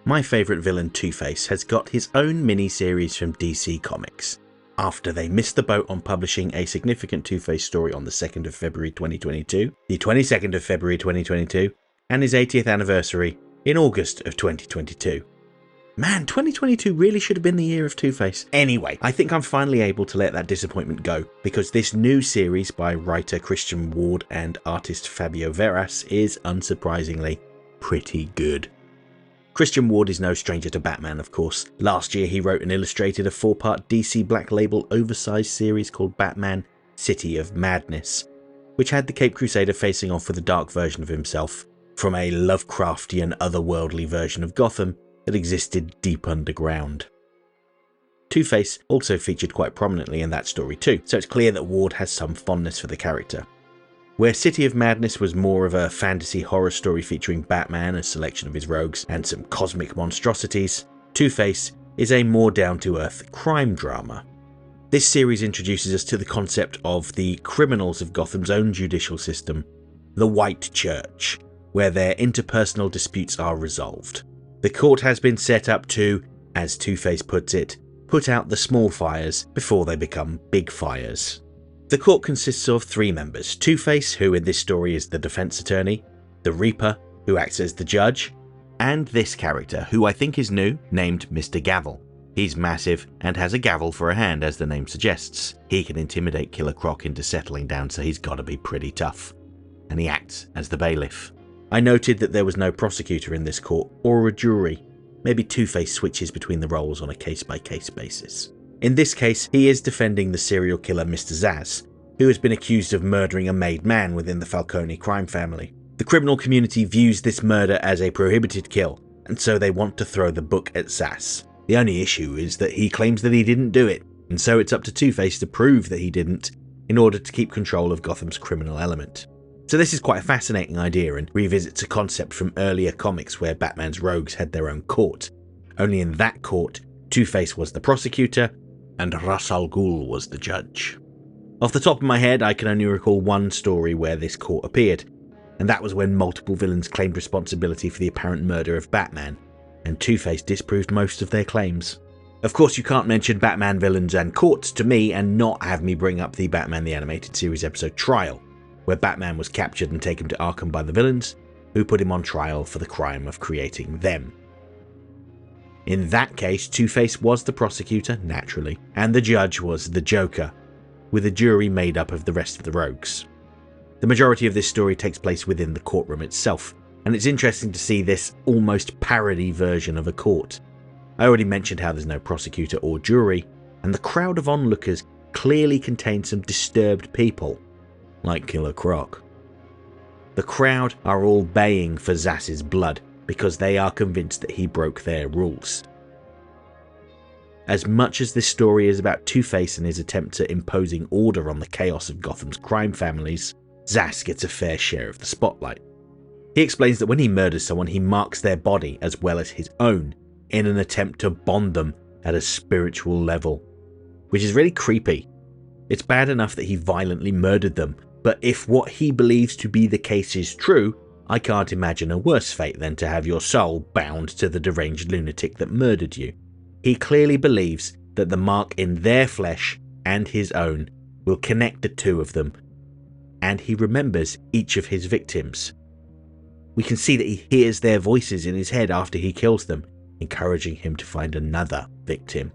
My favourite villain, Two-Face, has got his own mini-series from DC Comics. After they missed the boat on publishing a significant Two-Face story on the 2nd of February 2022, the 22nd of February 2022, and his 80th anniversary in August of 2022. Man, 2022 really should have been the year of Two-Face. Anyway, I think I'm finally able to let that disappointment go, because this new series by writer Christian Ward and artist Fabio Veras is, unsurprisingly, pretty good. Christian Ward is no stranger to Batman, of course. Last year he wrote and illustrated a 4-part DC Black Label oversized series called Batman City of Madness, which had the Caped Crusader facing off with a dark version of himself from a Lovecraftian otherworldly version of Gotham that existed deep underground. Two-Face also featured quite prominently in that story too, so it's clear that Ward has some fondness for the character. Where City of Madness was more of a fantasy horror story featuring Batman, a selection of his rogues, and some cosmic monstrosities, Two-Face is a more down-to-earth crime drama. This series introduces us to the concept of the criminals of Gotham's own judicial system, the White Church, where their interpersonal disputes are resolved. The court has been set up to, as Two-Face puts it, put out the small fires before they become big fires. The court consists of 3 members: Two-Face, who in this story is the defense attorney, the Reaper, who acts as the judge, and this character, who I think is new, named Mr. Gavel. He's massive and has a gavel for a hand, as the name suggests. He can intimidate Killer Croc into settling down, so he's gotta be pretty tough. And he acts as the bailiff. I noted that there was no prosecutor in this court, or a jury. Maybe Two-Face switches between the roles on a case-by-case basis. In this case, he is defending the serial killer Mr. Zsasz, who has been accused of murdering a made man within the Falcone crime family. The criminal community views this murder as a prohibited kill, and so they want to throw the book at Zsasz. The only issue is that he claims that he didn't do it, and so it's up to Two-Face to prove that he didn't, in order to keep control of Gotham's criminal element. So this is quite a fascinating idea and revisits a concept from earlier comics where Batman's rogues had their own court. Only in that court, Two-Face was the prosecutor, and Ra's al Ghul was the judge. Off the top of my head, I can only recall one story where this court appeared, and that was when multiple villains claimed responsibility for the apparent murder of Batman, and Two-Face disproved most of their claims. Of course, you can't mention Batman villains and courts to me and not have me bring up the Batman the Animated Series episode Trial, where Batman was captured and taken to Arkham by the villains, who put him on trial for the crime of creating them. In that case, Two-Face was the prosecutor, naturally, and the judge was the Joker, with a jury made up of the rest of the rogues. The majority of this story takes place within the courtroom itself, and it's interesting to see this almost parody version of a court. I already mentioned how there's no prosecutor or jury, and the crowd of onlookers clearly contains some disturbed people, like Killer Croc. The crowd are all baying for Zsasz's blood, because they are convinced that he broke their rules. As much as this story is about Two-Face and his attempt at imposing order on the chaos of Gotham's crime families, Zsasz gets a fair share of the spotlight. He explains that when he murders someone, he marks their body as well as his own in an attempt to bond them at a spiritual level, which is really creepy. It's bad enough that he violently murdered them, but if what he believes to be the case is true, I can't imagine a worse fate than to have your soul bound to the deranged lunatic that murdered you. He clearly believes that the mark in their flesh and his own will connect the two of them, and he remembers each of his victims. We can see that he hears their voices in his head after he kills them, encouraging him to find another victim.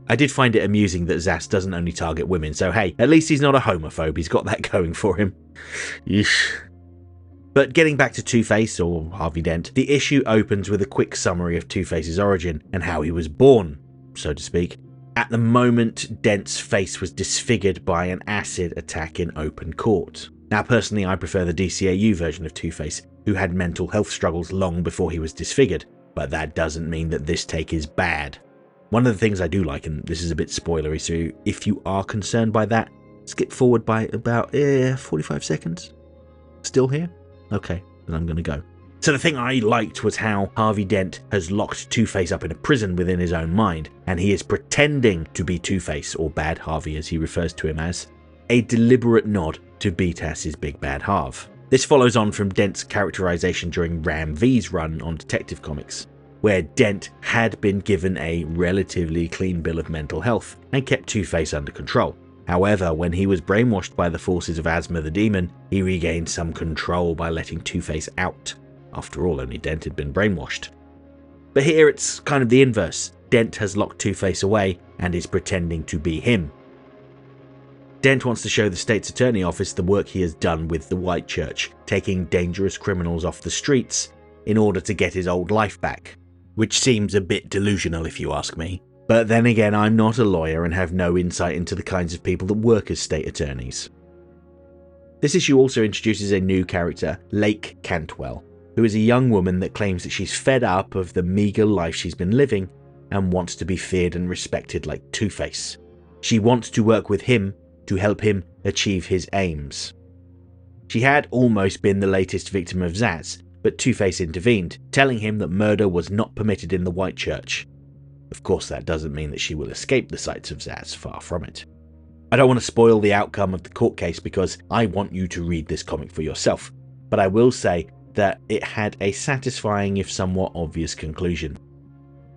I did find it amusing that Zsasz doesn't only target women, so hey, at least he's not a homophobe, he's got that going for him. Yeesh. But getting back to Two-Face, or Harvey Dent, the issue opens with a quick summary of Two-Face's origin and how he was born, so to speak. At the moment, Dent's face was disfigured by an acid attack in open court. Now personally, I prefer the DCAU version of Two-Face, who had mental health struggles long before he was disfigured, but that doesn't mean that this take is bad. One of the things I do like, and this is a bit spoilery, so if you are concerned by that, skip forward by about 45 seconds. Still here? Okay, then I'm gonna go. So the thing I liked was how Harvey Dent has locked Two-Face up in a prison within his own mind, and he is pretending to be Two-Face, or Bad Harvey as he refers to him as, a deliberate nod to Beatas's Big Bad Harv. This follows on from Dent's characterization during Ram V's run on Detective Comics. where Dent had been given a relatively clean bill of mental health and kept Two-Face under control. However, when he was brainwashed by the forces of Asthma the Demon, he regained some control by letting Two-Face out. After all, only Dent had been brainwashed. But here it's kind of the inverse. Dent has locked Two-Face away and is pretending to be him. Dent wants to show the state's attorney office the work he has done with the White Church, taking dangerous criminals off the streets in order to get his old life back, which seems a bit delusional if you ask me. But then again, I'm not a lawyer and have no insight into the kinds of people that work as state attorneys. This issue also introduces a new character, Lake Cantwell, who is a young woman that claims that she's fed up of the meagre life she's been living and wants to be feared and respected like Two-Face. She wants to work with him to help him achieve his aims. She had almost been the latest victim of Zsasz, but Two-Face intervened, telling him that murder was not permitted in the White Church. Of course, that doesn't mean that she will escape the sights of Zsasz, far from it. I don't want to spoil the outcome of the court case because I want you to read this comic for yourself, but I will say that it had a satisfying if somewhat obvious conclusion.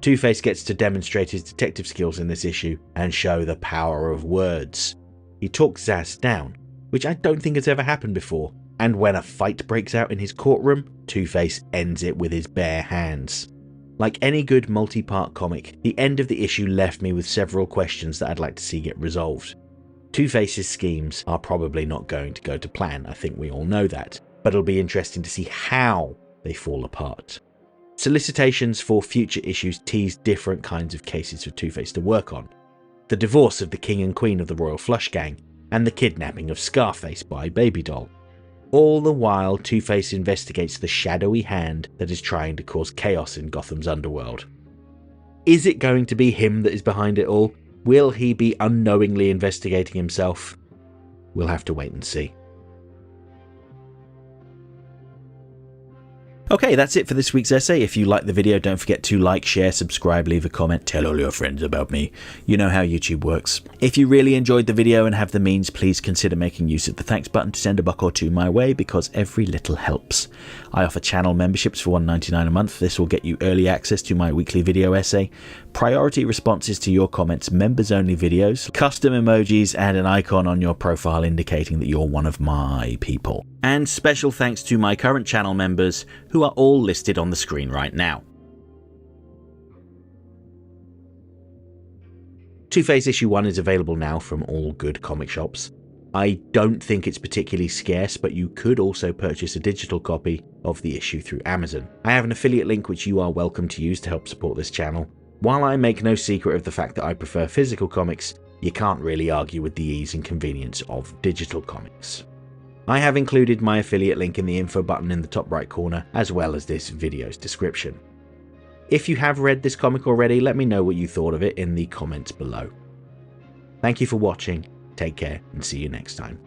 Two-Face gets to demonstrate his detective skills in this issue and show the power of words. He talks Zsasz down, which I don't think has ever happened before, and when a fight breaks out in his courtroom, Two-Face ends it with his bare hands. Like any good multi-part comic, the end of the issue left me with several questions that I'd like to see get resolved. Two-Face's schemes are probably not going to go to plan, I think we all know that, but it'll be interesting to see how they fall apart. Solicitations for future issues tease different kinds of cases for Two-Face to work on. The divorce of the King and Queen of the Royal Flush Gang, and the kidnapping of Scarface by Baby Doll. All the while, Two-Face investigates the shadowy hand that is trying to cause chaos in Gotham's underworld. Is it going to be him that is behind it all? Will he be unknowingly investigating himself? We'll have to wait and see. Okay, that's it for this week's essay. If you liked the video, don't forget to like, share, subscribe, leave a comment, tell all your friends about me. You know how YouTube works. If you really enjoyed the video and have the means, please consider making use of the thanks button to send a buck or two my way, because every little helps. I offer channel memberships for $1.99 a month. This will get you early access to my weekly video essay, priority responses to your comments, members-only videos, custom emojis, and an icon on your profile indicating that you're one of my people. And special thanks to my current channel members, who are all listed on the screen right now. Two-Face issue 1 is available now from all good comic shops. I don't think it's particularly scarce, but you could also purchase a digital copy of the issue through Amazon. I have an affiliate link which you are welcome to use to help support this channel. While I make no secret of the fact that I prefer physical comics, you can't really argue with the ease and convenience of digital comics. I have included my affiliate link in the info button in the top right corner, as well as this video's description. If you have read this comic already, let me know what you thought of it in the comments below. Thank you for watching, take care, and see you next time.